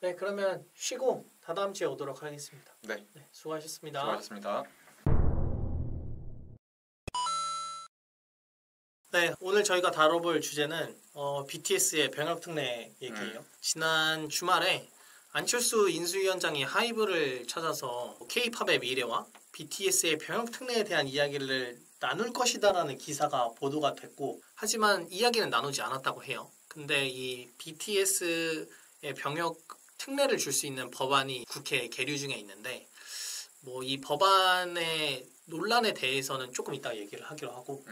네, 그러면 쉬고 다다음 주에 오도록 하겠습니다. 네. 네, 수고하셨습니다. 수고하셨습니다. 네, 오늘 저희가 다뤄볼 주제는 BTS의 병역특례 얘기예요. 지난 주말에 안철수 인수위원장이 하이브를 찾아서 K-팝의 미래와 BTS의 병역특례에 대한 이야기를 나눌 것이다라는 기사가 보도가 됐고, 하지만 이야기는 나누지 않았다고 해요. 근데 이 BTS의 병역특례를 줄 수 있는 법안이 국회에 계류 중에 있는데, 뭐 이 법안의 논란에 대해서는 조금 이따 얘기를 하기로 하고,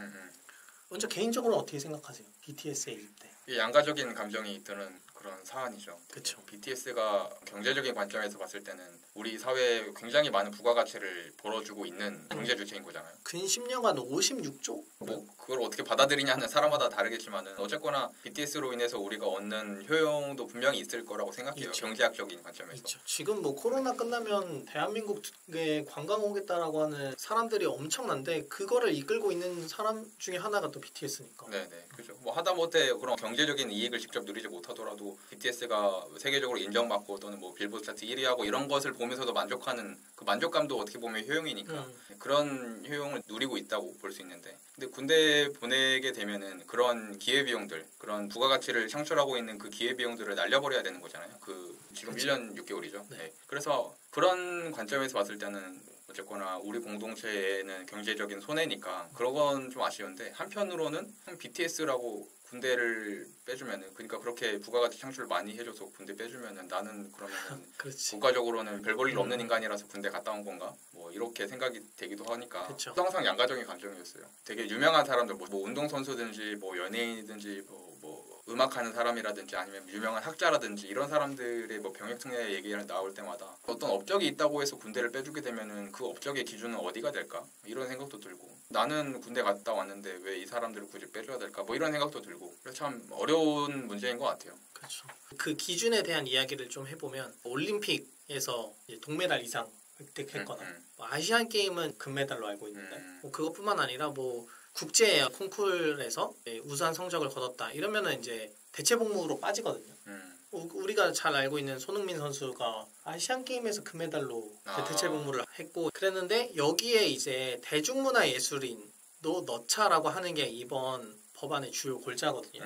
먼저 개인적으로 어떻게 생각하세요? BTS의 입대. 양가적인 감정이 드는 그런 사안이죠. 그렇죠. BTS가 경제적인 관점에서 봤을 때는 우리 사회에 굉장히 많은 부가가치를 벌어주고 있는 경제 주체인 거잖아요. 근 10년간 56조? 뭐 그걸 어떻게 받아들이냐는 사람마다 다르겠지만은 어쨌거나 BTS로 인해서 우리가 얻는 효용도 분명히 있을 거라고 생각해요. 있죠. 경제학적인 관점에서. 있죠. 지금 뭐 코로나 끝나면 대한민국에 관광 오겠다라고 하는 사람들이 엄청난데 그거를 이끌고 있는 사람 중에 하나가 또 BTS니까. 네네, 그죠. 뭐 하다못해 그런 경제적인 이익을 직접 누리지 못하더라도 BTS가 세계적으로 인정받고 또는 뭐 빌보드 차트 1위하고 이런 것을 보면서도 만족하는 그 만족감도 어떻게 보면 효용이니까 그런 효용을 누리고 있다고 볼 수 있는데, 근데 군대 보내게 되면은 그런 기회 비용들, 그런 부가가치를 창출하고 있는 그 기회 비용들을 날려버려야 되는 거잖아요. 그 지금 그치. 1년 6개월이죠. 네. 네. 그래서 그런 관점에서 봤을 때는 어쨌거나 우리 공동체에는 경제적인 손해니까 그런 건 좀 아쉬운데, 한편으로는 BTS라고 군대를 빼주면은, 그러니까 그렇게 부가가치 창출 많이 해줘서 군대 빼주면은 나는 그러면은 국가적으로는 별 볼 일 없는 인간이라서 군대 갔다 온 건가? 뭐 이렇게 생각이 되기도 하니까. 그쵸. 항상 양가적인 감정이었어요. 되게 유명한 사람들, 뭐 운동선수든지 뭐 연예인이든지 뭐 음악하는 사람이라든지 아니면 유명한 학자라든지 이런 사람들의 뭐 병역특례 얘기가 나올 때마다 어떤 업적이 있다고 해서 군대를 빼주게 되면은 그 업적의 기준은 어디가 될까? 이런 생각도 들고, 나는 군대 갔다 왔는데 왜 이 사람들을 굳이 빼줘야 될까? 뭐 이런 생각도 들고, 그래서 참 어려운 문제인 것 같아요. 그렇죠. 그 기준에 대한 이야기를 좀 해보면, 올림픽에서 동메달 이상 획득했거나 뭐 아시안 게임은 금메달로 알고 있는데 뭐 그것뿐만 아니라 뭐 국제 콩쿨에서 우수한 성적을 거뒀다 이러면은 이제 대체 복무로 빠지거든요. 우리가 잘 알고 있는 손흥민 선수가 아시안 게임에서 금메달로 대체 복무를 했고 그랬는데, 여기에 이제 대중문화 예술인도 넣자라고 하는 게 이번 법안의 주요 골자거든요.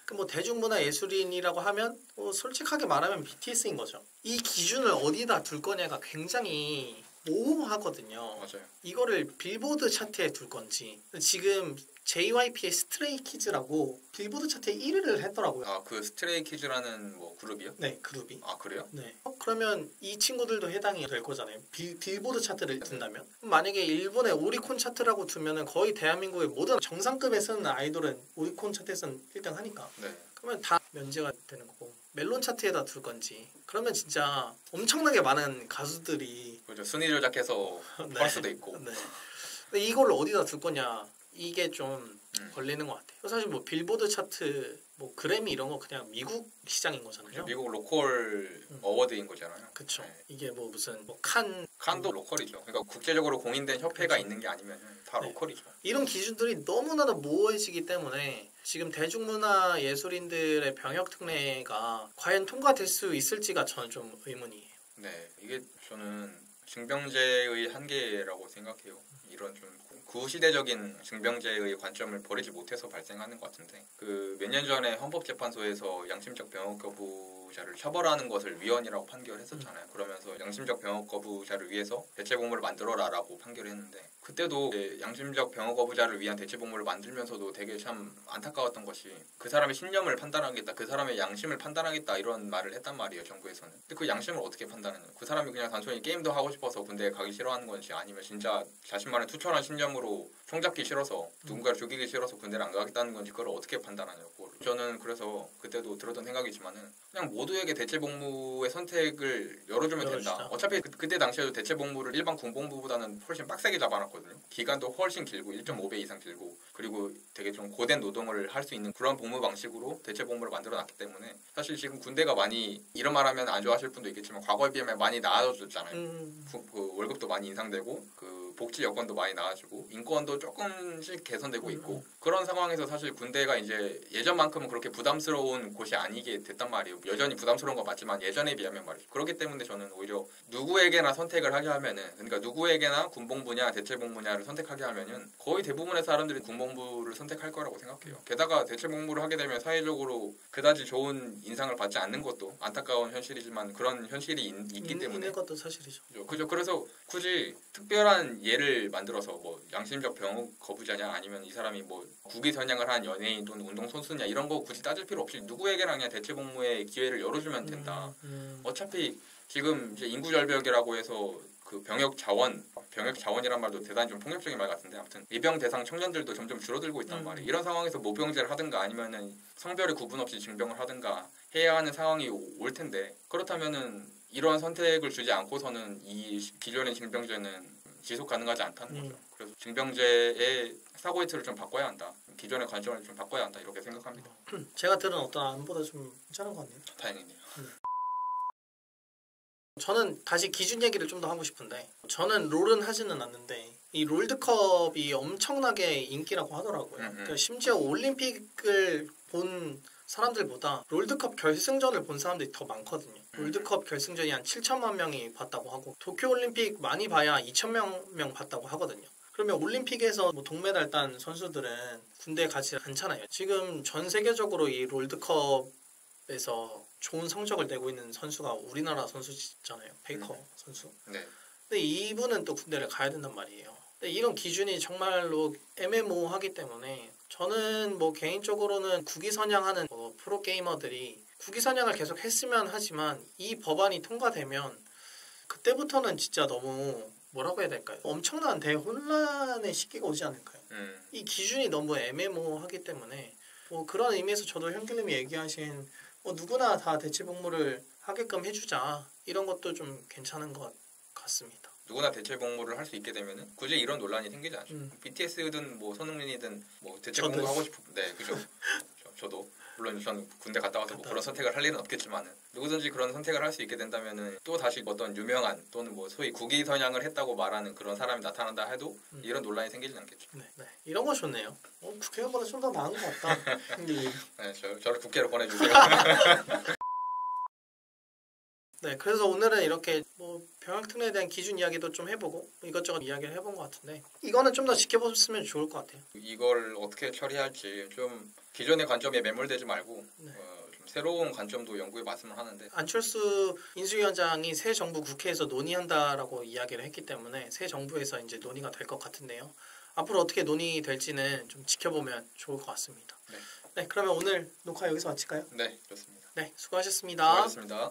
그 뭐 대중문화 예술인이라고 하면 솔직하게 말하면 BTS인 거죠. 이 기준을 어디다 둘 거냐가 굉장히 모호하거든요. 맞아요. 이거를 빌보드 차트에 둘 건지, 지금 JYP의 스트레이키즈라고 빌보드 차트에 1위를 했더라고요. 아, 그 스트레이키즈라는 뭐 그룹이요? 네, 그룹이. 아, 그래요? 네. 그러면 이 친구들도 해당이 될 거잖아요. 빌보드 차트를 둔다면. 만약에 일본의 오리콘 차트라고 두면은 거의 대한민국의 모든 정상급에 쓰는 아이돌은 오리콘 차트에서는 1등 하니까. 네. 그러면 다 면제가 되는 거고, 멜론 차트에다 둘 건지, 그러면 진짜 엄청나게 많은 가수들이 그렇죠. 순위 조작해서 할 수도 있고. 네. 근데 이걸 어디다 둘 거냐, 이게 좀 걸리는 것 같아요. 사실 뭐 빌보드 차트, 뭐 그래미 이런 거 그냥 미국 시장인 거잖아요. 미국 로컬 어워드인 거잖아요. 그렇죠. 네. 이게 뭐 무슨 뭐 칸도 로컬이죠. 그러니까 국제적으로 공인된 협회가 있는 게 아니면 다 로컬이죠. 이런 기준들이 너무나도 모호해지기 때문에 지금 대중문화 예술인들의 병역특례가 과연 통과될 수 있을지가 저는 좀 의문이에요. 네, 이게 저는 징병제의 한계라고 생각해요. 이런 좀 구시대적인 징병제의 관점을 버리지 못해서 발생하는 것 같은데, 그 몇 년 전에 헌법재판소에서 양심적 병역 거부자를 처벌하는 것을 위헌이라고 판결했었잖아요. 그러면서 양심적 병역 거부자를 위해서 대체복무를 만들어라라고 판결했는데, 그때도 양심적 병역 거부자를 위한 대체복무를 만들면서도 되게 참 안타까웠던 것이, 그 사람의 신념을 판단하겠다, 그 사람의 양심을 판단하겠다 이런 말을 했단 말이에요, 정부에서는. 근데 그 양심을 어떻게 판단하는? 그 사람이 그냥 단순히 게임도 하고 싶어서 군대에 가기 싫어하는 건지, 아니면 진짜 자신만의 투철한 신념으로 총잡기 싫어서 누군가를 죽이기 싫어서 군대를 안 가겠다는 건지, 그걸 어떻게 판단하냐고. 저는 그래서 그때도 들었던 생각이지만은 그냥 모두에게 대체복무의 선택을 열어주면 된다. 어차피 그때 당시에도 대체복무를 일반 군복무보다는 훨씬 빡세게 잡아놨거든요. 기간도 훨씬 길고 1.5배 이상 길고, 그리고 되게 좀 고된 노동을 할 수 있는 그런 복무 방식으로 대체복무를 만들어놨기 때문에, 사실 지금 군대가 많이, 이런 말하면 안 좋아하실 분도 있겠지만 과거에 비하면 많이 나아졌잖아요. 그 월급도 많이 인상되고 그 복지 여건도 많이 나아지고 인권도 조금씩 개선되고 있고 그런 상황에서 사실 군대가 이제 예전만큼은 그렇게 부담스러운 곳이 아니게 됐단 말이에요. 여전히 부담스러운 건 맞지만 예전에 비하면 말이죠. 그렇기 때문에 저는 오히려 누구에게나 선택을 하게 하면은 그러니까 누구에게나 군복무냐 대체복무냐를 선택하게 하면은 거의 대부분의 사람들이 군복무를 선택할 거라고 생각해요. 게다가 대체복무를 하게 되면 사회적으로 그다지 좋은 인상을 받지 않는 것도 안타까운 현실이지만 그런 현실이 있기 때문에 있는 것도 사실이죠. 그죠. 그래서 굳이 특별한 예를 만들어서 뭐 양심적 병역 거부자냐 아니면 이 사람이 뭐 국위 선양을 한 연예인 또는 운동 선수냐 이런 거 굳이 따질 필요 없이 누구에게나 그냥 대체복무의 기회를 열어주면 된다. 어차피 지금 이제 인구 절벽이라고 해서 그 병역 자원이란 말도 대단히 좀 폭력적인 말 같은데 아무튼 입영 대상 청년들도 점점 줄어들고 있단 말이에요. 이런 상황에서 모병제를 하든가 아니면은 성별의 구분 없이 징병을 하든가 해야 하는 상황이 올 텐데 그렇다면은 이러한 선택을 주지 않고서는 이 기존의 징병제는 지속 가능하지 않다는 거죠. 그래서 징병제의 사고의 틀을 좀 바꿔야 한다. 기존의 관점을 좀 바꿔야 한다. 이렇게 생각합니다. 제가 들은 어떤 안보다 좀 괜찮은 것 같네요. 다행이네요. 저는 다시 기준 얘기를 좀 더 하고 싶은데 저는 롤은 하지는 않는데 이 롤드컵이 엄청나게 인기라고 하더라고요. 그러니까 심지어 올림픽을 본 사람들보다 롤드컵 결승전을 본 사람들이 더 많거든요. 롤드컵 결승전이 한 7천만 명이 봤다고 하고 도쿄올림픽 많이 봐야 2천 명 봤다고 하거든요. 그러면 올림픽에서 뭐 동메달 딴 선수들은 군대에 가지 않잖아요. 지금 전 세계적으로 이 롤드컵에서 좋은 성적을 내고 있는 선수가 우리나라 선수잖아요. 페이커 선수. 네. 근데 이분은 또 군대를 가야 된단 말이에요. 근데 이런 기준이 정말로 애매모호하기 때문에 저는 뭐 개인적으로는 국위 선양하는 프로게이머들이 국위 선양을 계속 했으면 하지만 이 법안이 통과되면 그때부터는 진짜 너무 뭐라고 해야 될까요? 엄청난 대혼란의 시기가 오지 않을까요? 이 기준이 너무 애매모호하기 때문에 뭐 그런 의미에서 저도 형길님이 얘기하신 누구나 다 대체복무를 하게끔 해주자 이런 것도 좀 괜찮은 것 같습니다. 누구나 대체복무를 할 수 있게 되면은 굳이 이런 논란이 생기지 않죠. BTS든 뭐 손흥민이든 뭐 대체복무 하고 싶은 네 그죠. 저도 물론 저는 군대 갔다 와서 뭐 그런 선택을 할 일은 없겠지만은 누구든지 그런 선택을 할 수 있게 된다면은 또 다시 어떤 유명한 또는 뭐 소위 국위 선양을 했다고 말하는 그런 사람이 나타난다 해도 이런 논란이 생기진 않겠죠. 네. 이런 거 좋네요. 국회의원보다 좀 더 나은 것 같다. 네, 저를 국회로 보내주세요. 네, 그래서 오늘은 이렇게 뭐 병역특례에 대한 기준 이야기도 좀 해보고 이것저것 이야기를 해본 것 같은데 이거는 좀 더 지켜보셨으면 좋을 것 같아요. 이걸 어떻게 처리할지 좀 기존의 관점에 매몰되지 말고 좀 새로운 관점도 연구해 봤으면 하는데 안철수 인수위원장이 새 정부 국회에서 논의한다라고 이야기를 했기 때문에 새 정부에서 이제 논의가 될 것 같은데요. 앞으로 어떻게 논의될지는 좀 지켜보면 좋을 것 같습니다. 네, 그러면 오늘 녹화 여기서 마칠까요? 네, 좋습니다. 네, 수고하셨습니다. 수고하셨습니다.